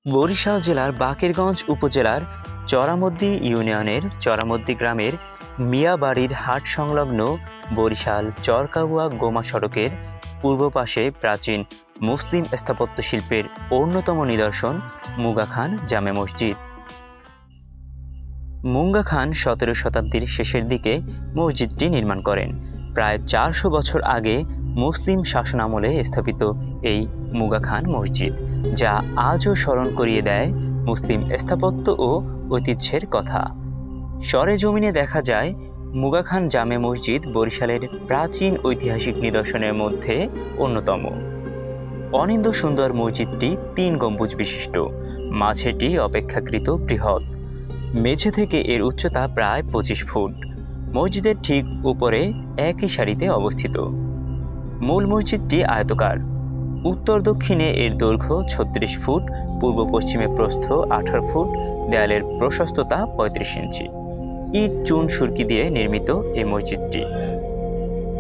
বরিশাল জেলার বাকেরগঞ্জ উপজেলার চরামদ্দি ইউনিয়নের চরামদ্দি গ্রামের মিয়াবাড়ির হাট সংলগ্ন বরিশাল চরকাউয়া গোমা সড়কের পূর্ব পাশে প্রাচীন মুসলিম স্থাপত্য শিল্পের অন্যতম নিদর্শন মুগা খান জামে মসজিদ। মুগা খান 17 শতাব্দীর শেষের দিকে মসজিদটি নির্মাণ করেন। প্রায় 400 বছর আগে মুসলিম শাসনামলে স্থাপিত এই মুগা খান মসজিদ, যা আজও স্মরণ করিয়ে দেয় মুসলিম স্থাপত্য ও ঐতিহ্যের কথা। সরেজমিনে দেখা যায় মুগা খান জামে মসজিদ বরিশালের প্রাচীন ঐতিহাসিক নিদর্শনের মধ্যে অন্যতম। অনিন্দ্য সুন্দর মসজিদটি 3 গম্বুজ বিশিষ্ট, মাঝেটি অপেক্ষাকৃত বৃহৎ। মেঝে থেকে এর উচ্চতা প্রায় 25 ফুট। মসজিদের ঠিক উপরে একই সারিতে অবস্থিত। মূল মসজিদটি আয়তাকার। উত্তর দক্ষিণে এর দৈর্ঘ্য 36 ফুট, পূর্ব পশ্চিমে প্রস্থ 18 ফুট, দেয়ালের প্রশস্ততা 35 ইঞ্চি। ইট চুন সুরকি দিয়ে নির্মিত এই মসজিদটি।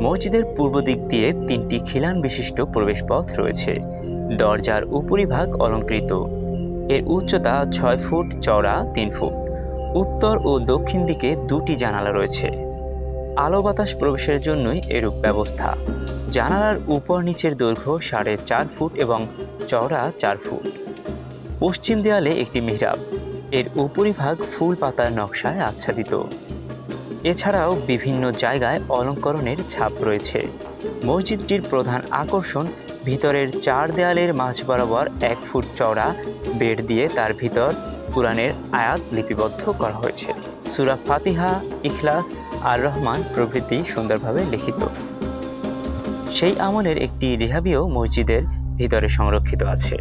মসজিদের পূর্ব দিক দিয়ে 3টি খিলান বিশিষ্ট প্রবেশপথ রয়েছে। দরজার উপরিভাগ অলঙ্কৃত। এর উচ্চতা 6 ফুট, চওড়া 3 ফুট। উত্তর ও দক্ষিণ দিকে 2টি জানালা রয়েছে। আলো বাতাস প্রবেশের জন্যই এরূপ ব্যবস্থা। জানালার উপর নিচের দৈর্ঘ্য 4.5 ফুট এবং চওড়া 4 ফুট। পশ্চিম দেয়ালে একটি মিহরাব, এর উপরিভাগ ফুল পাতার নকশায় আচ্ছাদিত। এছাড়াও বিভিন্ন জায়গায় অলঙ্করণের ছাপ রয়েছে। মসজিদটির প্রধান আকর্ষণ ভিতরের 4 দেয়ালের মাঝ বরাবর 1 ফুট চওড়া বেড় দিয়ে তার ভিতর কুরআনের আয়াত লিপিবদ্ধ করা হয়েছে। সূরা ফাতিহা, ইখলাস, আর রহমান প্রভৃতি সুন্দরভাবে লিখিত। সেই আমলের একটি রেহাবিও মসজিদের ভিতরে সংরক্ষিত আছে।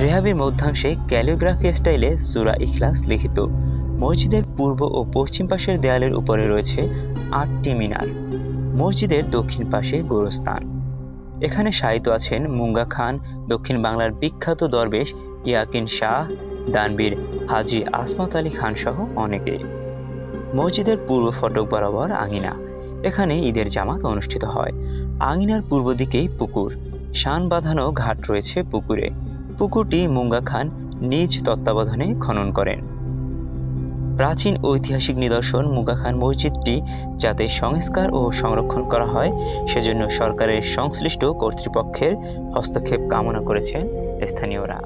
রেহাবির মধ্যাংশে ক্যালিগ্রাফি স্টাইলে সূরা ইখলাস লিখিত। মসজিদের পূর্ব ও পশ্চিম পাশের দেয়ালের উপরে রয়েছে 8টি মিনার। মসজিদের দক্ষিণ পাশে গোরস্থান। এখানে শায়িত আছেন মুগা খান, দক্ষিণ বাংলার বিখ্যাত দরবেশ ইয়াকিন শাহ, দানবীর হাজী আসমাত আলী খান সহ অনেকে। মসজিদের পূর্ব ফটক বরাবর আঙিনা। এখানে ঈদের জামাত অনুষ্ঠিত হয়। আঙিনার পূর্ব দিকেই পুকুর। শান বাঁধানো ঘাট রয়েছে পুকুরে। পুকুরটি মুগা খান নিজ তত্ত্বাবধানে খনন করেন। প্রাচীন ঐতিহাসিক নিদর্শন মুগা খান মসজিদটি যাতে সংস্কার ও সংরক্ষণ করা হয়, সেজন্য সরকারের সংশ্লিষ্ট কর্তৃপক্ষের হস্তক্ষেপ কামনা করেছেন স্থানীয়রা।